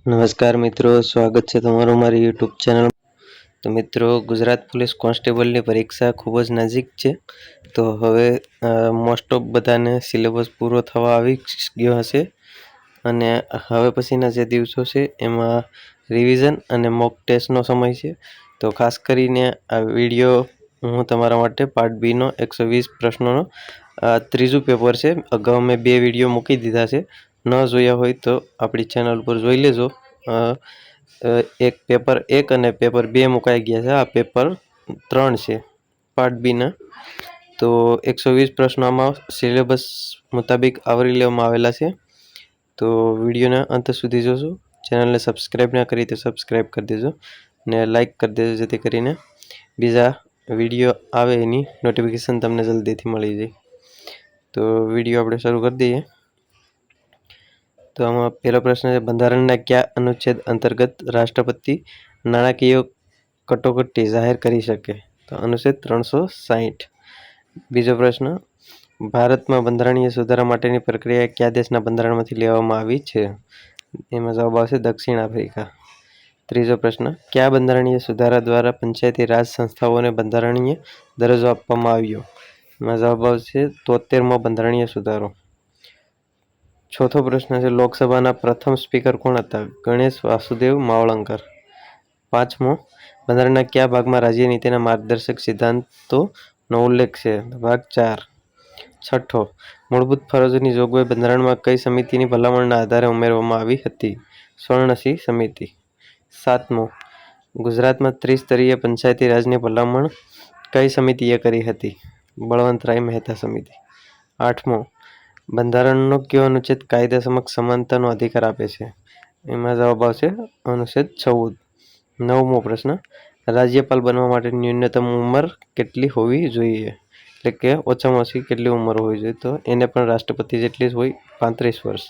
નમસ્કાર મિત્રો, સ્વાગત છે તમારું મારી યુટ્યુબ ચેનલ. તો મિત્રો, ગુજરાત પોલીસ કોન્સ્ટેબલની પરીક્ષા ખૂબ જ નજીક છે. તો હવે મોસ્ટ ઓફ બધાને સિલેબસ પૂરો થવા આવી ગયો હશે અને હવે પછીના જે દિવસો છે એમાં રિવિઝન અને મોક ટેસ્ટનો સમય છે. તો ખાસ કરીને આ વિડીયો હું તમારા માટે પાર્ટ બીનો 120 પ્રશ્નોનો ત્રીજું પેપર છે. અગાઉ મેં 2 વિડીયો મૂકી દીધા છે. ન જોયા હોય તો આપણી ચેનલ પર જોઈ લેજો. એક પેપર 1 અને પેપર 2 મુકાઈ ગયા છે. આ પેપર 3 છે પાર્ટ બીના. તો 120 પ્રશ્નોમાં સિલેબસ મુતાબિક આવરી લેવામાં આવેલા છે. તો વિડીયોના અંત સુધી જોજો. ચેનલને સબસ્ક્રાઈબ ના કરી તો સબસ્ક્રાઈબ કરી દેજો ને લાઈક કરી દેજો, જેથી કરીને બીજા વિડીયો આવે એની નોટિફિકેશન તમને જલ્દીથી મળી જાય. તો વિડીયો આપણે શરૂ કરી દઈએ. તો આમાં પહેલો પ્રશ્ન છે, બંધારણના કયા અનુચ્છેદ અંતર્ગત રાષ્ટ્રપતિ નાણાકીય કટોકટી જાહેર કરી શકે? તો અનુચ્છેદ 360. બીજો પ્રશ્ન, ભારતમાં બંધારણીય સુધારા માટેની પ્રક્રિયા કયા દેશના બંધારણમાંથી લેવામાં આવી છે? એમાં જવાબ આવશે દક્ષિણ આફ્રિકા. ત્રીજો પ્રશ્ન, કયા બંધારણીય સુધારા દ્વારા પંચાયતી રાજ સંસ્થાઓને બંધારણીય દરજ્જો આપવામાં આવ્યો? એમાં જવાબ આવશે 73મો બંધારણીય સુધારો. ચોથો પ્રશ્ન છે, લોકસભાના પ્રથમ સ્પીકર કોણ હતા? ગણેશ વાસુદેવ માવલંકર. પાંચમો, બંધારણના કયા ભાગમાં રાજ્ય નીતિના માર્ગદર્શક સિદ્ધાંતોનો ઉલ્લેખ છે? ભાગ 4. છઠ્ઠો, મૂળભૂત ફરજોની જોગવાઈ બંધારણમાં કઈ સમિતિની ભલામણના આધારે ઉમેરવામાં આવી હતી? સ્વર્ણસિંહ સમિતિ. સાતમો, ગુજરાતમાં ત્રિસ્તરીય પંચાયતી રાજની ભલામણ કઈ સમિતિએ કરી હતી? બળવંતરાય મહેતા સમિતિ. આઠમો, બંધારણનો કયો અનુચ્છેદ કાયદા સમક્ષ સમાનતાનો અધિકાર આપે છે? એમાં જવાબ આવશે અનુચ્છેદ 14. નવમો પ્રશ્ન, રાજ્યપાલ બનવા માટે ન્યૂનતમ ઉંમર કેટલી હોવી જોઈએ? એટલે કે ઓછામાં ઓછી કેટલી ઉંમર હોવી જોઈએ? તો એને પણ રાષ્ટ્રપતિ જેટલી જ હોય, 35 વર્ષ.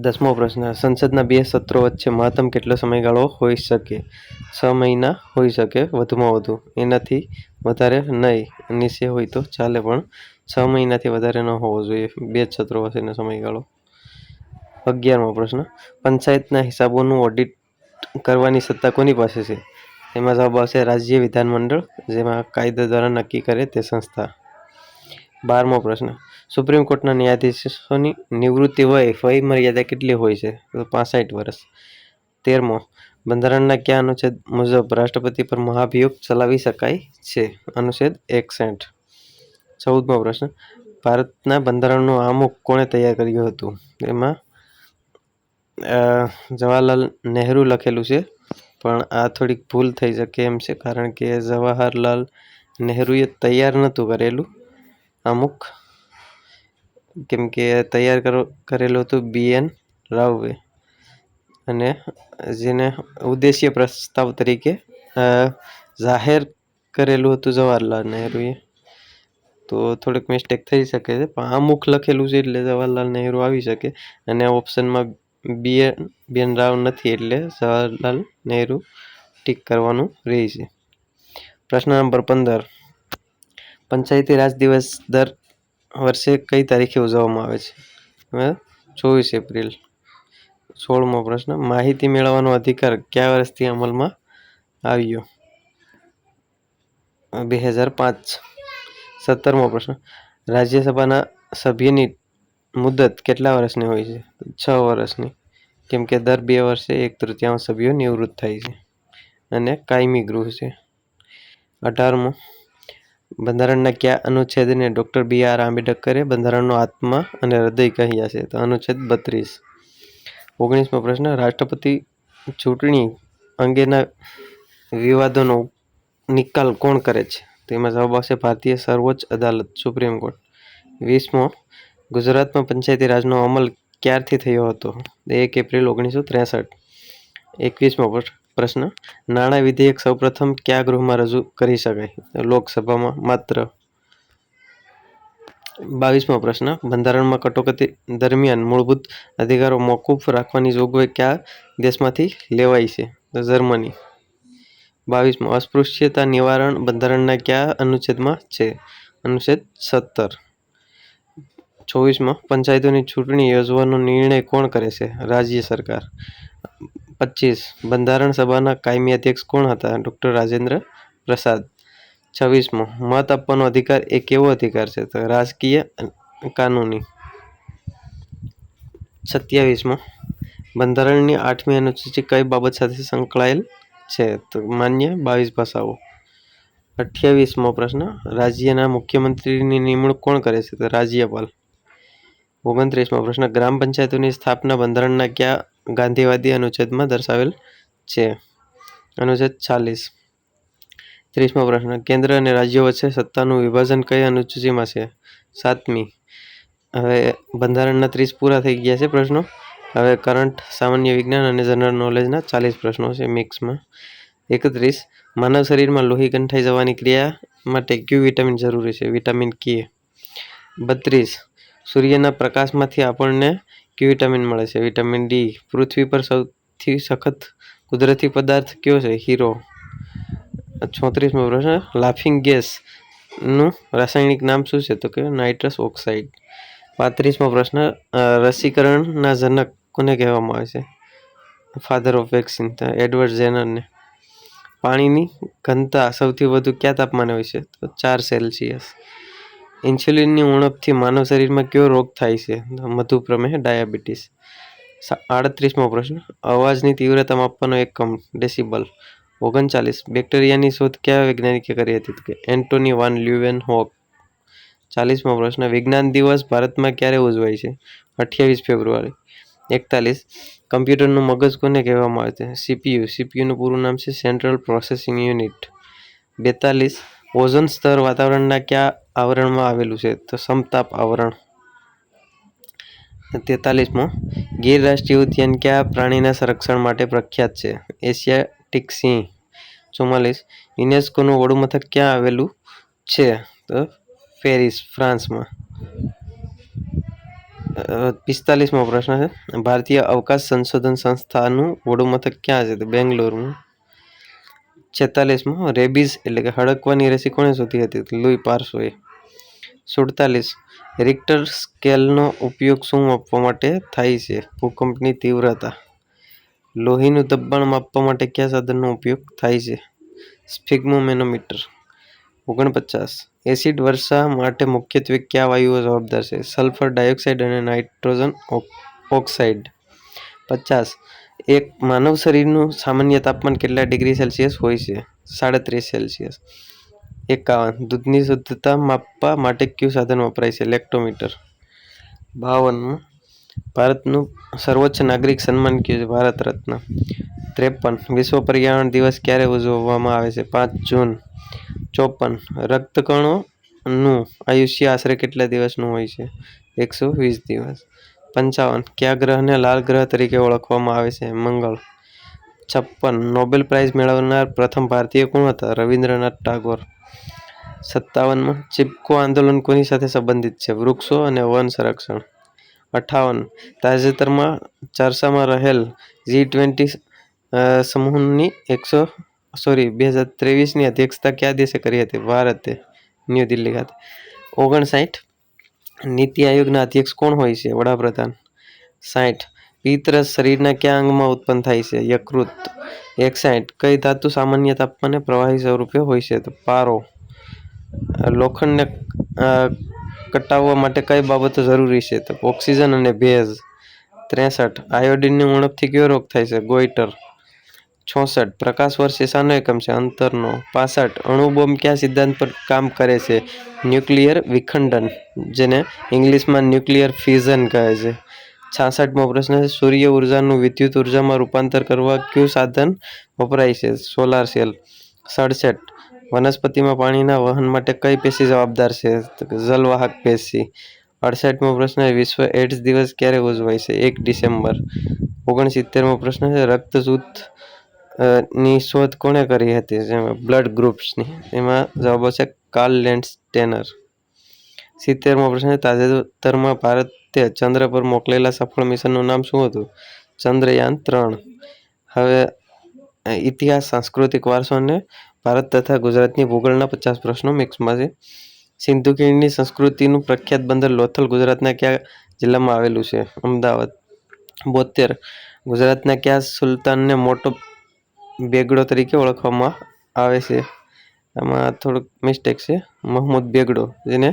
10મો પ્રશ્ન, સંસદના 2 સત્રો વચ્ચે મહત્તમ કેટલો સમયગાળો હોઈ શકે? 6 મહિના હોઈ શકે વધુમાં વધુ, એનાથી વધારે નહીં. નીચે હોય તો ચાલે, પણ 6 મહિનાથી વધારે ન હોવો જોઈએ 2 સત્રો વચ્ચેનો સમયગાળો. 11મો પ્રશ્ન, પંચાયતના હિસાબોનું ઓડિટ કરવાની સત્તા કોની પાસે છે? એમાં જવાબ આવશે રાજ્ય વિધાનમંડળ, જેમાં કાયદા દ્વારા નક્કી કરે તે સંસ્થા. 12મો પ્રશ્ન, સુપ્રીમ કોર્ટના ન્યાયાધીશોની નિવૃત્તિ વય મર્યાદા કેટલી હોય છે? તો 65 વર્ષ. 13મો, બંધારણના કયા અનુચ્છેદ મુજબ રાષ્ટ્રપતિ પર મહાભિયોગ ચલાવી શકાય છે? અનુચ્છેદ 61. 14મો પ્રશ્ન, ભારતના બંધારણનું આમુખ કોણે તૈયાર કર્યું હતું? એમાં જવાહરલાલ નહેરુ લખેલું છે, પણ આ થોડીક ભૂલ થઈ શકે એમ છે, કારણ કે જવાહરલાલ નહેરુએ તૈયાર નહોતું કરેલું આમુખ, કેમ કે તૈયાર કરેલું હતું BN રાવે, અને જેને ઉદ્દેશ્ય પ્રસ્તાવ તરીકે જાહેર કરેલું હતું જવાહરલાલ નહેરુએ. તો થોડીક મિસ્ટેક થઈ શકે છે, પણ આમુખ લખેલું છે એટલે જવાહરલાલ નહેરુ આવી શકે, અને ઓપ્શનમાં BN રાવ નથી એટલે જવાહરલાલ નહેરુ ટીક કરવાનું રહેશે. પ્રશ્ન નંબર 15, પંચાયતી રાજ દિવસ દર વર્ષે કઈ તારીખે ઉજવવામાં આવે છે? 24 એપ્રિલ. 16મો પ્રશ્ન, માહિતી મેળવવાનો અધિકાર કયા વર્ષથી અમલમાં આવ્યો? 2005. 17મો પ્રશ્ન, રાજ્યસભાના સભ્યની મુદત કેટલા વર્ષની હોય છે? 6 વર્ષની, કેમ કે દર 2 વર્ષે 1/3 સભ્યો નિવૃત્ત થાય છે, અને કાયમી ગૃહ છે. 18મો, બંધારણના કયા અનુચ્છેદને ડૉક્ટર BR આંબેડકરે બંધારણનો આત્મા અને હૃદય કહ્યા છે? તો અનુચ્છેદ 32. 19મો પ્રશ્ન, રાષ્ટ્રપતિ ચૂંટણી અંગેના વિવાદોનો નિકાલ કોણ કરે છે? તેમાં જવાબ આવશે ભારતીય સર્વોચ્ચ અદાલત, સુપ્રીમ કોર્ટ. 20મો, ગુજરાતમાં પંચાયતી રાજનો અમલ ક્યારથી થયો હતો? 1 એપ્રિલ 1963. 21મો પ્રશ્ન, નાણાં વિધેયક સૌપ્રથમ કયા ગૃહમાં રજૂ કરી શકાય? લોકસભામાં માત્ર. 22મો પ્રશ્ન, બંધારણમાં કટોકટી દરમિયાન મૂળભૂત અધિકારો મોકૂફ રાખવાની જોગવાઈ કયા દેશમાંથી લેવાઈ છે? તો જર્મની. 22મો, અસ્પૃશ્યતા નિવારણ બંધારણના કયા અનુચ્છેદમાં છે? અનુચ્છેદ 17. 24માં પંચાયતોની ચૂંટણી યોજવાનો નિર્ણય કોણ કરે છે? રાજ્ય સરકાર. 25 બંધારણ સભાના કાયમી અધ્યક્ષ કોણ હતા? ડૉક્ટર રાજેન્દ્ર પ્રસાદ. 26મો મત આપવાનો અધિકાર એ કેવો અધિકાર છે? તો રાજકીય કાનૂની. 27મો બંધારણની 8મી અનુસૂચિ કઈ બાબત સાથે સંકળાયેલ છે? તો માન્ય 22 ભાષાઓ. 28મો પ્રશ્ન રાજ્યના મુખ્યમંત્રીની નિમણૂક કોણ કરે છે? તો રાજ્યપાલ. 29મો પ્રશ્ન ગ્રામ પંચાયતોની સ્થાપના બંધારણના કયા ગાંધીવાદી અનુચ્છેદમાં દર્શાવેલ છે? અનુચ્છેદ 40. 30મો પ્રશ્ન કેન્દ્ર અને રાજ્યો વચ્ચે સત્તાનું વિભાજન કઈ અનુસૂચિમાં છે? 7મી. હવે બંધારણના 30 પૂરા થઈ ગયા છે પ્રશ્નો. હવે કરંટ, સામાન્ય વિજ્ઞાન અને જનરલ નોલેજના 40 પ્રશ્નો છે મિક્સમાં. 31 માનવ શરીરમાં લોહી ગંઠાઈ જવાની ક્રિયા માટે કયું વિટામિન જરૂરી છે? વિટામિન કે. 32 સૂર્યના પ્રકાશમાંથી આપણને કયું વિટામિન મળે છે? Vitamin D. પૃથ્વી પર સૌથી સખત કુદરતી પદાર્થ કયો છે? હીરો. 34મો પ્રશ્ન લાફિંગ ગેસ નું રાસાયણિક નામ શું છે? તો કે નાઇટ્રસ ઓક્સાઇડ. 35મો પ્રશ્ન રસીકરણના જનક કોને કહેવામાં આવે છે? ફાધર ઓફ વેક્સિન એડવર્ડ જેનરને. પાણીની ઘનતા સૌથી વધુ કયા તાપમાને હોય છે? તો 4 સેલ્સિયસ. ઇન્સ્યુલિનની ઉણપથી માનવ શરીરમાં કયો રોગ થાય છે? મધુપ્રમેહ, ડાયાબિટીસ. 38મો પ્રશ્ન અવાજની તીવ્રતા માપવાનો એકમ ડેસિબલ. 39 બેક્ટેરિયાની શોધ કયા વૈજ્ઞાનિકે કરી હતી? તો કે એન્ટોની વાન લ્યુવેનહોક. 40મો પ્રશ્ન વિજ્ઞાન દિવસ ભારતમાં ક્યારે ઉજવાય છે? 28 ફેબ્રુઆરી. 41 કમ્પ્યુટરનું મગજ કોને કહેવામાં આવે છે? સીપીયુ. સીપીયુનું પૂરું નામ છે સેન્ટ્રલ પ્રોસેસિંગ યુનિટ. 42 ઓઝોન સ્તર વાતાવરણના કયા આવરણમાં આવેલું છે? તો સમતાપ આવરણ. 43મો ગીર રાષ્ટ્રીય ઉદ્યાન કયા પ્રાણીના સંરક્ષણ માટે પ્રખ્યાત છે? એશિયાટિક સિંહ. 44 યુનેસ્કોનું વડું મથક ક્યાં આવેલું છે? તો પેરિસ, ફ્રાન્સમાં. 45મો પ્રશ્ન છે ભારતીય અવકાશ સંશોધન સંસ્થાનું વડું મથક ક્યાં છે? તો બેંગ્લોરમાં. 46મો રેબીઝ એટલે કે હડકવાની રસી કોણે શોધી હતી? લુઈ પાર્સોએ. 47 રિક્ટર સ્કેલનો ઉપયોગ શું માપવા માટે થાય છે? ભૂકંપની તીવ્રતા. લોહીનું દબાણ માપવા માટે કયા સાધનનો ઉપયોગ થાય છે? સ્ફિગ્મોમેનોમીટર. 49 એસિડ વર્ષા માટે મુખ્યત્વે કયા વાયુઓ જવાબદાર છે? સલ્ફર ડાયોક્સાઇડ અને નાઇટ્રોજન ઓક્સાઇડ. 50 એક માનવ શરીરનું સામાન્ય તાપમાન કેટલા ડિગ્રી સેલ્સિયસ હોય છે? 37 સેલ્સિયસ. 51 દૂધની શુદ્ધતા માપવા માટે કયું સાધન વપરાય છે? લેક્ટોમીટર. 52 ભારતનું સર્વોચ્ચ નાગરિક સન્માન કયું છે? ભારત રત્ન. 53 વિશ્વ પર્યાવરણ દિવસ ક્યારે ઉજવવામાં આવે છે? 5 જૂન. 54 રક્તકણોનું આયુષ્ય આશરે કેટલા દિવસનું હોય છે? 120 દિવસ. 55 કયા ગ્રહને લાલ ગ્રહ તરીકે ઓળખવામાં આવે છે? મંગળ. 56 નોબેલ પ્રાઇઝ મેળવનાર પ્રથમ ભારતીય કોણ હતા? રવિન્દ્રનાથ ટાગોર. 57 ચિપકો આંદોલન કોની સાથે સંબંધિત છે? વૃક્ષો અને વન સંરક્ષણ. 58 તાજેતરમાં ચર્ચામાં રહેલ G20 સમૂહની 2023ની અધ્યક્ષતા કયા દેશે કરી હતી? ભારતે, ન્યૂ દિલ્હી ખાતે. 59 નીતિ આયોગના અધ્યક્ષ કોણ હોય છે? વડાપ્રધાન. 60 પિત્તરસ શરીરના કયા અંગમાં ઉત્પન્ન થાય છે? યકૃત. 61 કઈ ધાતુ સામાન્ય તાપમાને પ્રવાહી સ્વરૂપે હોય છે? તો પારો. લોખંડને કટાવવા માટે કઈ બાબતો જરૂરી છે? તો ઓક્સિજન અને ભેજ. 63 આયોડિનની ઉણપથી કયો રોગ થાય છે? ગોઈટર. 64 પ્રકાશ વર્ષ એ શાનો એકમ છે? અંતરનો. 65 અણુ બોમ્બ કયા સિદ્ધાંત પર કામ કરે છે? ન્યુક્લિયર વિખંડન, જેને ઇંગ્લિશમાં ન્યુક્લિયર ફિઝન કહે છે. 66મો પ્રશ્ન છે સૂર્ય ઉર્જાનું વિદ્યુત ઉર્જામાં રૂપાંતર કરવા કયું સાધન વપરાય છે? Solar cell. 67 વનસ્પતિમાં પાણીના વહન માટે કઈ પેશી જવાબદાર છે? જલવાહક પેશી. 68મો પ્રશ્ન વિશ્વ એડ્સ દિવસ ક્યારે ઉજવાય છે? 1 ડિસેમ્બર. 69મો પ્રશ્ન છે રક્ત જૂથ ની શોધ કોણે કરી હતી? જેમાં બ્લડ ગ્રુપ્સની. એમાં જવાબ આવશે કાર્લ લેન્ડ્સ ટેનર. 70મો પ્રશ્ન તાજેતરમાં ભારતે ચંદ્ર પર મોકલેલા સફળ મિશનનું નામ શું હતું? ચંદ્રયાન 3. હવે ઇતિહાસ, સાંસ્કૃતિક વારસો અને ભારત તથા ગુજરાતની ભૂગોળના 50 પ્રશ્નો મિક્સમાં છે. સિંધુ ખીણની સંસ્કૃતિનું પ્રખ્યાત બંદર લોથલ ગુજરાતના કયા જિલ્લામાં આવેલું છે? અમદાવાદ. 72. ગુજરાતના કયા સુલતાનને મોટો બેગડો તરીકે ઓળખવામાં આવે છે? આમાં થોડુંક મિસ્ટેક છે. મહમૂદ બેગડો, જેને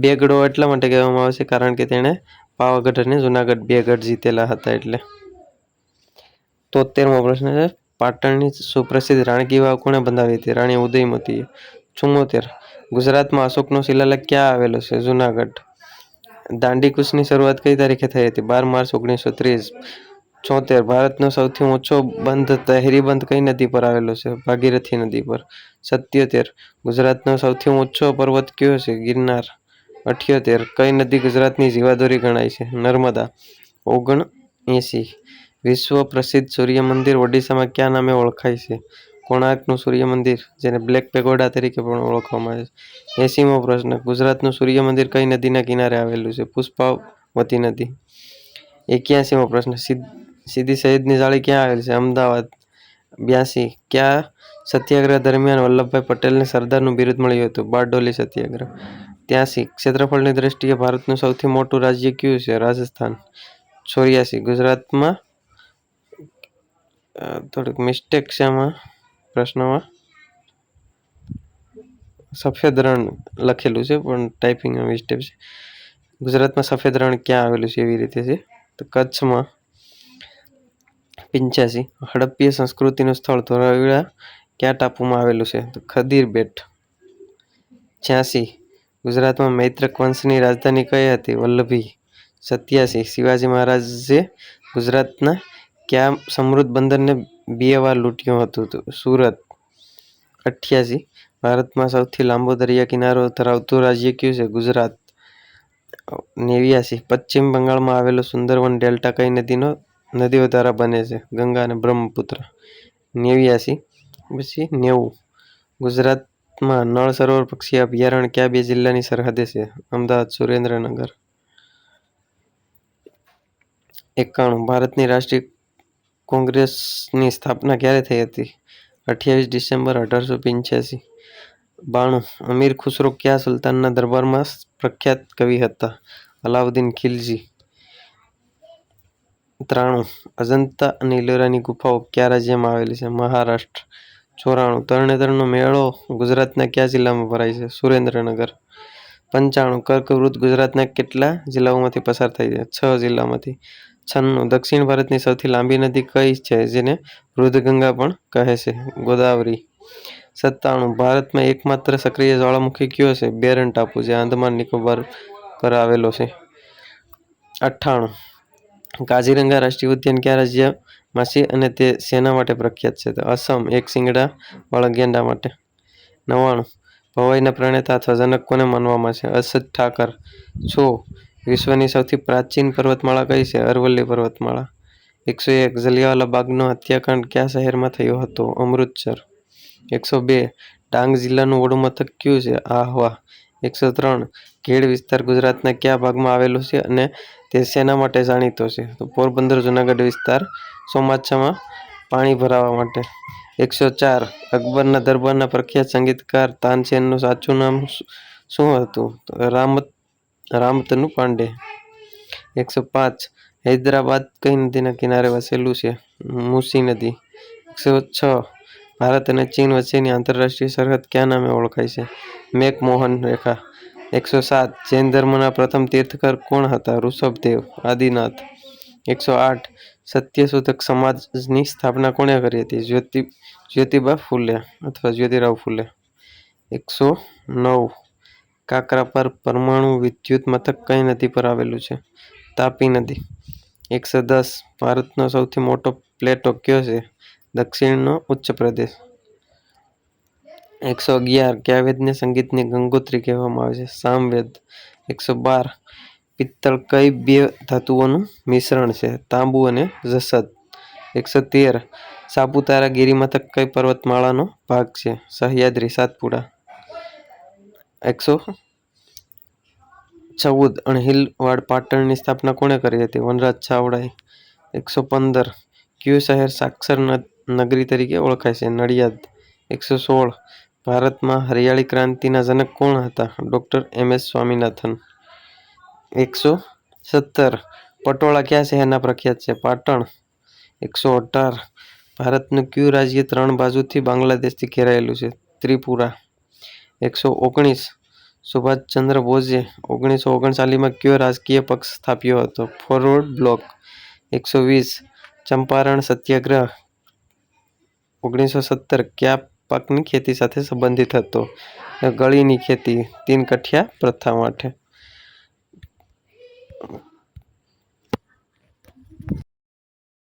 બેગડો એટલા માટે કહેવામાં આવે છે કારણ કે તેણે પાવાગઢ અને જુનાગઢ બે ગઢ જીતેલા હતા એટલે. 73મો પ્રશ્ન છે, પાટણની સુપ્રસિદ્ધ રાણકી વાવ કોણે બંધાવી હતી? રાણી ઉદયમતીએ. 74. ગુજરાતમાં અશોકનો શિલાલેખ ક્યાં આવેલો છે? જુનાગઢ. દાંડી કૂચની શરૂઆત કઈ તારીખે થઈ હતી? 12 માર્ચ 1930. 74. ભારતનો સૌથી ઊંચો બંધ તહેરી બંધ કઈ નદી પર આવેલો છે? ભાગીરથી નદી પર. 77. ગુજરાતનો સૌથી ઊંચો પર્વત કયો છે? ગિરનાર. 78. કઈ નદી ગુજરાતની જીવાદોરી ગણાય છે? નર્મદા. 79. વિશ્વ પ્રસિદ્ધ સૂર્ય મંદિર ઓડિશામાં કયા નામે ઓળખાય છે? કોણાર્કનું સૂર્ય મંદિર, જેને બ્લેક પેગોડા તરીકે પણ ઓળખવામાં આવે છે. 80મો પ્રશ્ન, ગુજરાતનું સૂર્ય મંદિર કઈ નદીના કિનારે આવેલું છે? પુષ્પાવતી નદી. 81મો પ્રશ્ન, સીદી સૈયદની જાળી ક્યાં આવેલ છે? અમદાવાદ. 82. કયા સત્યાગ્રહ દરમિયાન વલ્લભભાઈ પટેલને સરદારનું બિરુદ મળ્યું હતું? બારડોલી સત્યાગ્રહ. 83. ક્ષેત્રફળની દ્રષ્ટિએ ભારતનું સૌથી મોટું રાજ્ય કયું છે? રાજસ્થાન. 84. ગુજરાતમાં થોડીક મિસ્ટેક છે આમાં પ્રશ્નમાં, સફેદ રણ લખેલું છે પણ ટાઈપિંગમાં મિસ્ટેક છે. ગુજરાતમાં સફેદ રણ ક્યાં આવેલું છે એવી રીતે છે, તો કચ્છમાં. 85. હડપ્પીય સંસ્કૃતિનું સ્થળ ધોળાવીરા કયા ટાપુમાં આવેલું છે? તો ખદીર બેટ. 86. ગુજરાતમાં મૈત્રક વંશની રાજધાની કઈ હતી? વલ્લભી. 87. શિવાજી મહારાજે ગુજરાતના કયા સમૃદ્ધ બંદરને 2 વાર લૂંટ્યું હતું? તો સુરત. 88. ભારતમાં સૌથી લાંબો દરિયા કિનારો ધરાવતું રાજ્ય કયું છે? ગુજરાત. 89. પશ્ચિમ બંગાળમાં આવેલો સુંદરવન ડેલ્ટા કઈ નદીઓ દ્વારા બને છે? ગંગા અને બ્રહ્મપુત્ર. 89. પછી 90. ગુજરાતમાં નળ સરોવર પક્ષી અભયારણ્ય કયા 2 જિલ્લાની સરહદે છે? અમદાવાદ, સુરેન્દ્રનગર. 91. ભારતની રાષ્ટ્રીય કોંગ્રેસની સ્થાપના ક્યારે થઈ હતી? 28 ડિસેમ્બર 1885. 92. અમીર ખુસરો કયા સુલતાનના દરબારમાં પ્રખ્યાત કવિ હતા? અલાઉદ્દીન ખિલજી. 93. અજંતા અને ઇલોરાની ગુફાઓ કયા રાજ્યમાં આવેલી છે? મહારાષ્ટ્ર. 94. તરણેતરનો મેળો ગુજરાતના કયા જિલ્લામાં ભરાય છે? સુરેન્દ્રનગર. 95. કર્કવૃત ગુજરાતના કેટલા જિલ્લાઓમાંથી પસાર થાય છે? 6 જિલ્લામાંથી. 96. દક્ષિણ ભારતની સૌથી લાંબી નદી કઈ છે જેને વૃદ્ધગંગા પણ કહે છે? ગોદાવરી. 97. ભારતમાં એકમાત્ર સક્રિય જ્વાળામુખી કયો છે? બેરન ટાપુ, જે આંદામાન નિકોબાર પર આવેલો છે. 98. કાઝીરંગા રાષ્ટ્રીય ઉદ્યાન કયા રાજ્યમાં છે અને તે શેના માટે પ્રખ્યાત છે? તો અસમ, એક શિંગડા વાળા ગેંડા માટે. 99. ભવાઈના પ્રણેતા અથવા જનક કોને માનવામાં છે? અસદ ઠાકર. 100. વિશ્વની સૌથી પ્રાચીન પર્વતમાળા કઈ છે? અરવલ્લી પર્વતમાળા. 101. જલિયાવાલા બાગનો હત્યાકાંડ કયા શહેરમાં થયો હતો? અમૃતસર. 102. ડાંગ જિલ્લાનું વડું મથક કયું છે? આહવા. 103. ઘેડ વિસ્તાર ગુજરાતના કયા ભાગમાં આવેલો છે અને તે શેના માટે જાણીતો છે? તો પોરબંદર જુનાગઢ વિસ્તાર ચોમાસામાં પાણી ભરાવા માટે. 104. અકબરના દરબારના પ્રખ્યાત સંગીતકાર તાનસેનનું સાચું નામ શું હતું? તો રામતનુ પાંડે. 105. હૈદરાબાદ કઈ નદીના કિનારે વસેલું છે? મૂસી નદી. 106. ભારત અને ચીન વચ્ચેની આંતરરાષ્ટ્રીય સરહદ કયા નામે ઓળખાય છે? મેકમોહન રેખા. 107. જૈન ધર્મના પ્રથમ તીર્થકર કોણ હતા? ઋષભદેવ. આદિનાથ. 108. સત્યશોધક સમાજની સ્થાપના કોણે કરી હતી? જ્યોતિબા ફૂલે અથવા જ્યોતિરાવ ફૂલે. 109. કાકરાપર પરમાણુ વિદ્યુત મથક કઈ નદી પર આવેલું છે? તાપી નદી. 110. ભારતનો સૌથી મોટો પ્લેટો કયો છે? દક્ષિણનો ઉચ્ચ પ્રદેશ. 111. કયા વેદને સંગીતની ગંગોત્રી કહેવામાં આવે છે? સામવેદ. 112. પિત્તળ કઈ 2 ધાતુઓનું મિશ્રણ છે? તાંબુ અને જસત. 113. સાપુતારા ગિરિમથક કઈ પર્વતમાળાનો ભાગ છે? સહ્યાદ્રી, સાતપુડા. 114. અણહિલવાડ પાટણની સ્થાપના કોણે કરી હતી? વનરાજ ચાવડાએ. 115. કયું શહેર સાક્ષર નગરી તરીકે ઓળખાય છે? નડિયાદ. 116. ભારતમાં હરિયાળી ક્રાંતિના જનક કોણ હતા? Doctor M S. સ્વામિનાથન. 117. પટોળા કયા શહેરના પ્રખ્યાત છે? પાટણ. 118. ભારતનું કયું રાજ્ય 3 બાજુથી બાંગ્લાદેશથી ઘેરાયેલું છે? ત્રિપુરા. 119. સુભાષચંદ્ર બોઝે 1939માં કયો રાજકીય પક્ષ સ્થાપ્યો હતો? Forward block. 120. ચંપારણ સત્યાગ્રહ 1917 કયા પાકની ખેતી સાથે સંબંધિત હતો? ગળીની ખેતી 3 કઠિયા પ્રથા માટે.